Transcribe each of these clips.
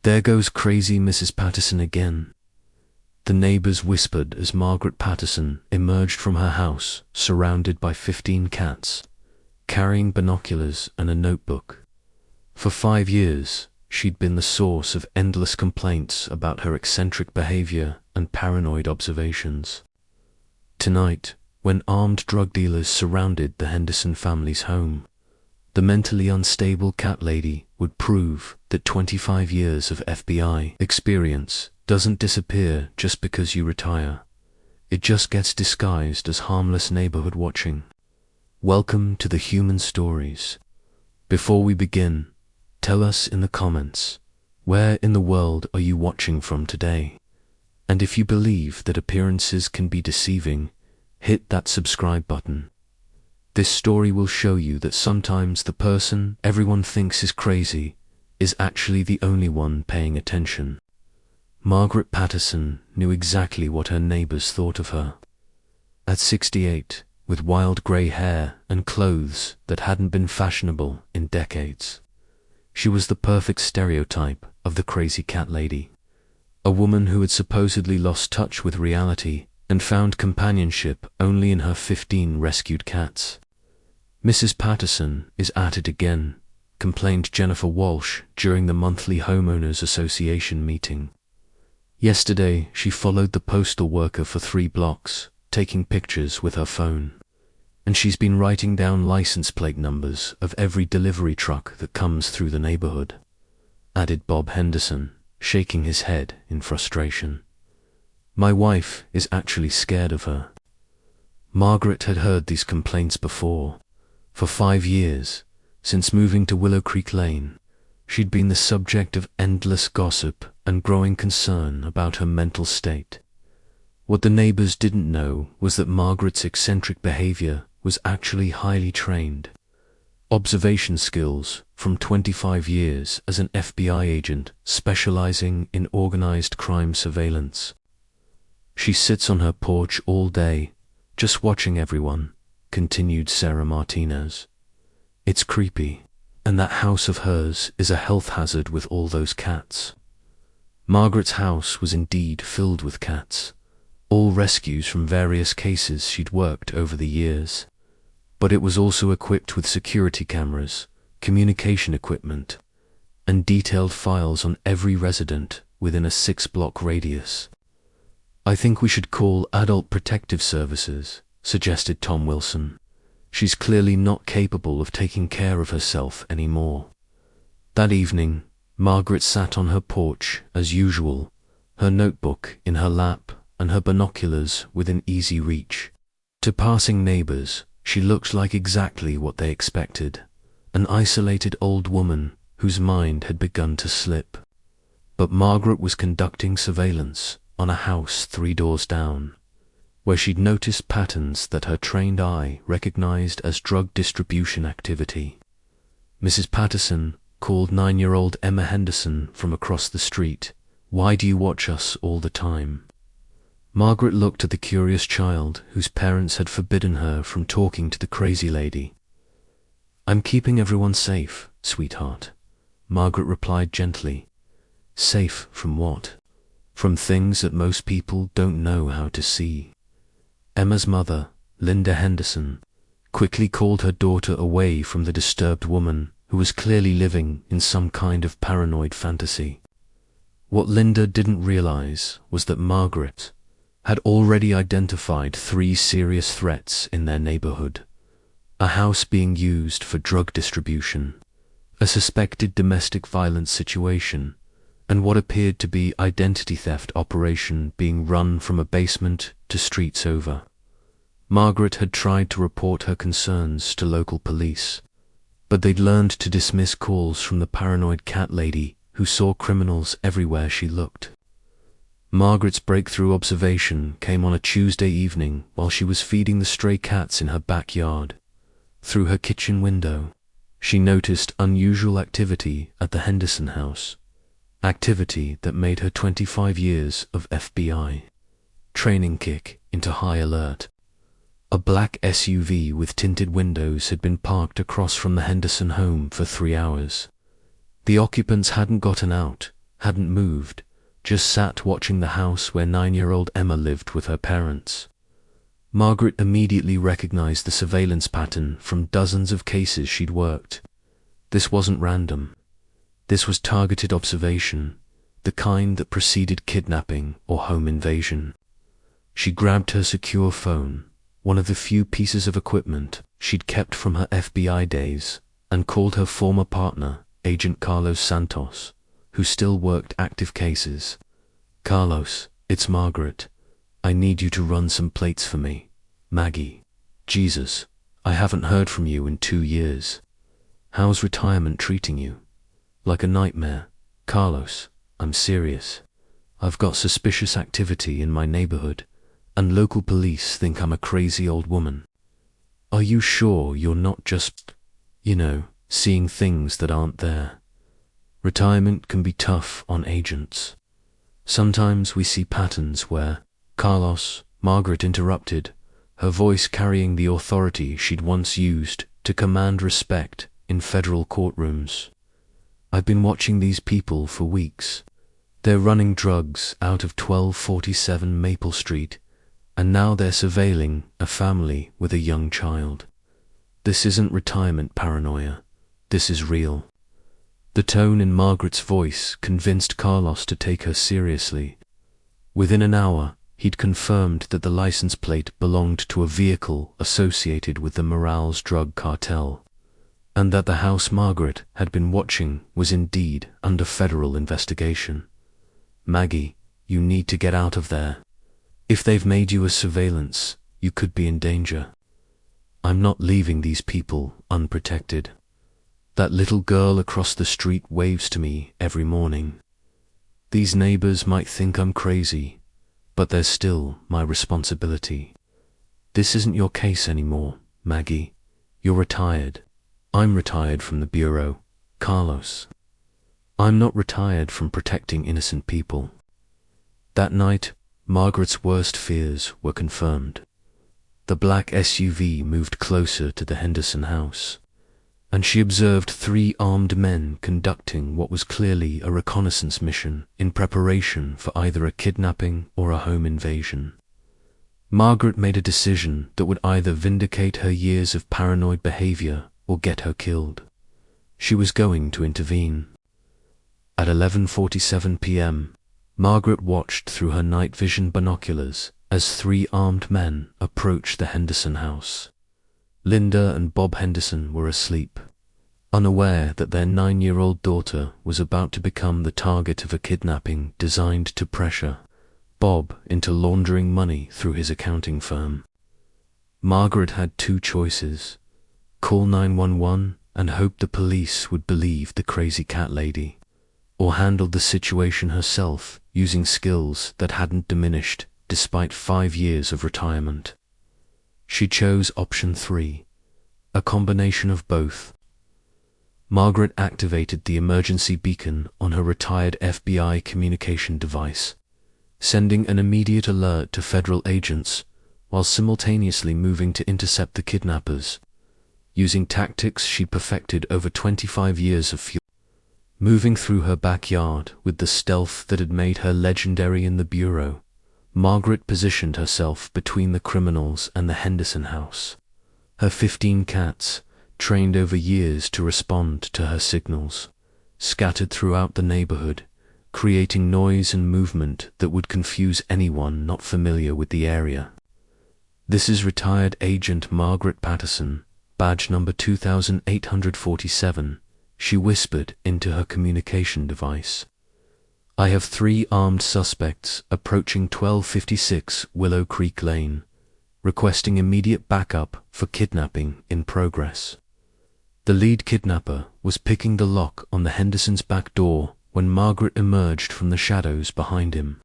There goes crazy Mrs. Patterson again, the neighbors whispered as Margaret Patterson emerged from her house, surrounded by 15 cats, carrying binoculars and a notebook. For 5 years, she'd been the source of endless complaints about her eccentric behavior and paranoid observations. Tonight, when armed drug dealers surrounded the Henderson family's home, the mentally unstable cat lady would prove that 25 years of FBI experience doesn't disappear just because you retire. It just gets disguised as harmless neighborhood watching. Welcome to the Human Stories. Before we begin, tell us in the comments, where in the world are you watching from today? And if you believe that appearances can be deceiving, hit that subscribe button. This story will show you that sometimes the person everyone thinks is crazy is actually the only one paying attention. Margaret Patterson knew exactly what her neighbors thought of her. At 68, with wild grey hair and clothes that hadn't been fashionable in decades, she was the perfect stereotype of the crazy cat lady. A woman who had supposedly lost touch with reality and found companionship only in her 15 rescued cats. Mrs. Patterson is at it again, complained Jennifer Walsh during the monthly Homeowners Association meeting. Yesterday, she followed the postal worker for 3 blocks, taking pictures with her phone. And she's been writing down license plate numbers of every delivery truck that comes through the neighborhood, added Bob Henderson, shaking his head in frustration. My wife is actually scared of her. Margaret had heard these complaints before. For 5 years, since moving to Willow Creek Lane, she'd been the subject of endless gossip and growing concern about her mental state. What the neighbors didn't know was that Margaret's eccentric behavior was actually highly trained. Observation skills from 25 years as an FBI agent specializing in organized crime surveillance. She sits on her porch all day, just watching everyone, continued Sarah Martinez. It's creepy, and that house of hers is a health hazard with all those cats. Margaret's house was indeed filled with cats, all rescues from various cases she'd worked over the years. But it was also equipped with security cameras, communication equipment, and detailed files on every resident within a 6-block radius. I think we should call Adult Protective Services, suggested Tom Wilson. She's clearly not capable of taking care of herself anymore. That evening, Margaret sat on her porch as usual, her notebook in her lap and her binoculars within easy reach. To passing neighbors, she looked like exactly what they expected, an isolated old woman whose mind had begun to slip. But Margaret was conducting surveillance on a house 3 doors down, where she'd noticed patterns that her trained eye recognized as drug distribution activity. Mrs. Patterson called 9-year-old Emma Henderson from across the street. Why do you watch us all the time? Margaret looked at the curious child whose parents had forbidden her from talking to the crazy lady. I'm keeping everyone safe, sweetheart, Margaret replied gently. Safe from what? From things that most people don't know how to see. Emma's mother, Linda Henderson, quickly called her daughter away from the disturbed woman who was clearly living in some kind of paranoid fantasy. What Linda didn't realize was that Margaret had already identified 3 serious threats in their neighborhood: a house being used for drug distribution, a suspected domestic violence situation, and what appeared to be identity theft operation being run from a basement to streets over. Margaret had tried to report her concerns to local police, but they'd learned to dismiss calls from the paranoid cat lady who saw criminals everywhere she looked. Margaret's breakthrough observation came on a Tuesday evening while she was feeding the stray cats in her backyard. Through her kitchen window, she noticed unusual activity at the Henderson house, activity that made her 25 years of FBI training kick into high alert. A black SUV with tinted windows had been parked across from the Henderson home for 3 hours. The occupants hadn't gotten out, hadn't moved, just sat watching the house where 9-year-old Emma lived with her parents. Margaret immediately recognized the surveillance pattern from dozens of cases she'd worked. This wasn't random. This was targeted observation, the kind that preceded kidnapping or home invasion. She grabbed her secure phone, one of the few pieces of equipment she'd kept from her FBI days, and called her former partner, Agent Carlos Santos, who still worked active cases. "Carlos, it's Margaret. I need you to run some plates for me. Maggie. Jesus, I haven't heard from you in 2 years. How's retirement treating you?" "Like a nightmare. Carlos, I'm serious. I've got suspicious activity in my neighborhood, and local police think I'm a crazy old woman." "Are you sure you're not just, seeing things that aren't there?" Retirement can be tough on agents. Sometimes we see patterns where, "Carlos," Margaret interrupted, her voice carrying the authority she'd once used to command respect in federal courtrooms. "I've been watching these people for weeks. They're running drugs out of 1247 Maple Street, and now they're surveilling a family with a young child. This isn't retirement paranoia. This is real." The tone in Margaret's voice convinced Carlos to take her seriously. Within an hour, he'd confirmed that the license plate belonged to a vehicle associated with the Morales drug cartel, and that the house Margaret had been watching was indeed under federal investigation. "Maggie, you need to get out of there. If they've made you a surveillance, you could be in danger. I'm not leaving these people unprotected. That little girl across the street waves to me every morning. These neighbors might think I'm crazy, but they're still my responsibility. This isn't your case anymore, Maggie. You're retired. I'm retired from the Bureau, Carlos. I'm not retired from protecting innocent people." That night, Margaret's worst fears were confirmed. The black SUV moved closer to the Henderson house, and she observed 3 armed men conducting what was clearly a reconnaissance mission in preparation for either a kidnapping or a home invasion. Margaret made a decision that would either vindicate her years of paranoid behavior or get her killed. She was going to intervene. At 11:47 p.m., Margaret watched through her night vision binoculars as 3 armed men approached the Henderson house. Linda and Bob Henderson were asleep, unaware that their 9-year-old daughter was about to become the target of a kidnapping designed to pressure Bob into laundering money through his accounting firm. Margaret had 2 choices: call 911 and hope the police would believe the crazy cat lady, or handle the situation herself using skills that hadn't diminished despite 5 years of retirement. She chose option 3, a combination of both. Margaret activated the emergency beacon on her retired FBI communication device, sending an immediate alert to federal agents while simultaneously moving to intercept the kidnappers, using tactics she perfected over 25 years of fuel. Moving through her backyard with the stealth that had made her legendary in the Bureau, Margaret positioned herself between the criminals and the Henderson house. Her 15 cats, trained over years to respond to her signals, scattered throughout the neighborhood, creating noise and movement that would confuse anyone not familiar with the area. "This is retired Agent Margaret Patterson, badge number 2847, she whispered into her communication device. "I have 3 armed suspects approaching 1256 Willow Creek Lane, requesting immediate backup for kidnapping in progress." The lead kidnapper was picking the lock on the Henderson's back door when Margaret emerged from the shadows behind him.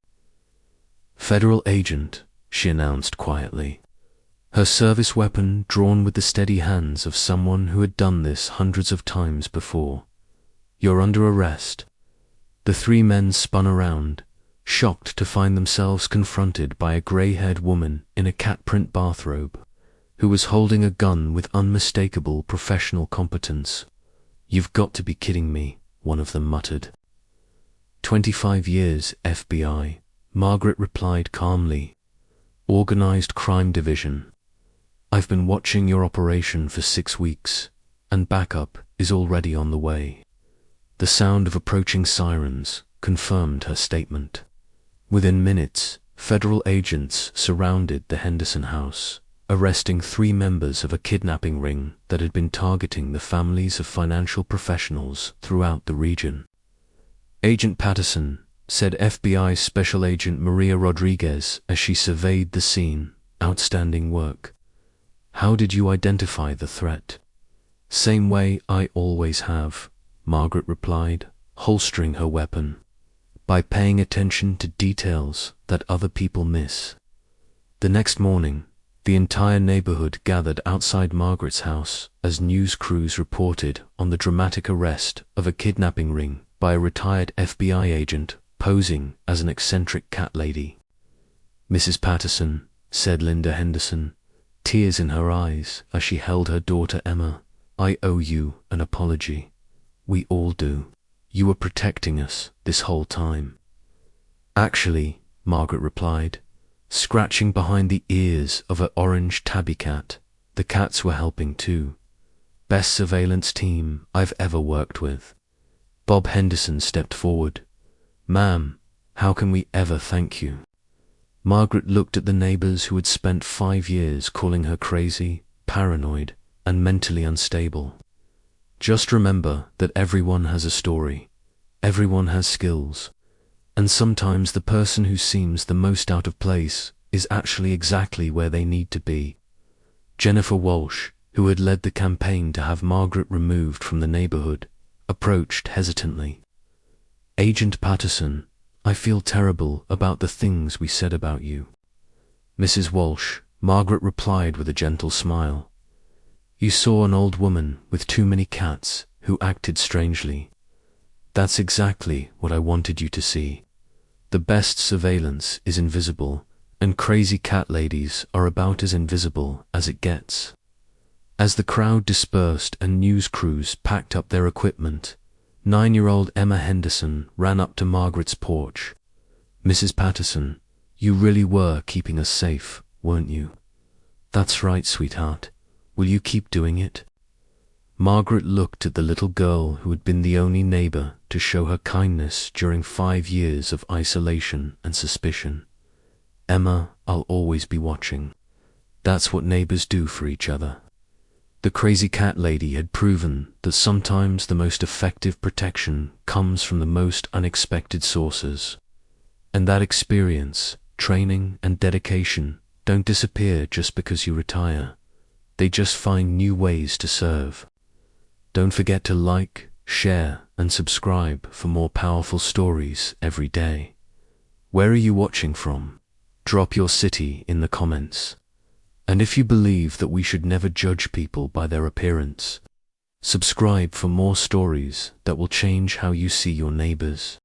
"Federal agent," she announced quietly, her service weapon drawn with the steady hands of someone who had done this hundreds of times before. "You're under arrest." The 3 men spun around, shocked to find themselves confronted by a grey-haired woman in a cat-print bathrobe, who was holding a gun with unmistakable professional competence. "You've got to be kidding me," one of them muttered. 25 years, FBI, Margaret replied calmly. Organized Crime Division. I've been watching your operation for 6 weeks, and backup is already on the way. The sound of approaching sirens confirmed her statement. Within minutes, federal agents surrounded the Henderson house, arresting 3 members of a kidnapping ring that had been targeting the families of financial professionals throughout the region. Agent Patterson, said FBI Special Agent Maria Rodriguez as she surveyed the scene, outstanding work. How did you identify the threat? Same way I always have, Margaret replied, holstering her weapon. By paying attention to details that other people miss. The next morning, the entire neighborhood gathered outside Margaret's house as news crews reported on the dramatic arrest of a kidnapping ring by a retired FBI agent posing as an eccentric cat lady. Mrs. Patterson, said Linda Henderson, tears in her eyes as she held her daughter Emma, I owe you an apology. We all do. You were protecting us this whole time. Actually, Margaret replied, scratching behind the ears of her orange tabby cat, the cats were helping too. Best surveillance team I've ever worked with. Bob Henderson stepped forward. Ma'am, how can we ever thank you? Margaret looked at the neighbors who had spent 5 years calling her crazy, paranoid, and mentally unstable. Just remember that everyone has a story, everyone has skills, and sometimes the person who seems the most out of place is actually exactly where they need to be. Jennifer Walsh, who had led the campaign to have Margaret removed from the neighborhood, approached hesitantly. Agent Patterson, I feel terrible about the things we said about you. Mrs. Walsh, Margaret replied with a gentle smile. You saw an old woman with too many cats who acted strangely. That's exactly what I wanted you to see. The best surveillance is invisible, and crazy cat ladies are about as invisible as it gets. As the crowd dispersed and news crews packed up their equipment, 9-year-old Emma Henderson ran up to Margaret's porch. Mrs. Patterson, you really were keeping us safe, weren't you? That's right, sweetheart. Will you keep doing it? Margaret looked at the little girl who had been the only neighbor to show her kindness during 5 years of isolation and suspicion. Emma, I'll always be watching. That's what neighbors do for each other. The crazy cat lady had proven that sometimes the most effective protection comes from the most unexpected sources. And that experience, training, and dedication don't disappear just because you retire. They just find new ways to serve. Don't forget to like, share, and subscribe for more powerful stories every day. Where are you watching from? Drop your city in the comments. And if you believe that we should never judge people by their appearance, subscribe for more stories that will change how you see your neighbors.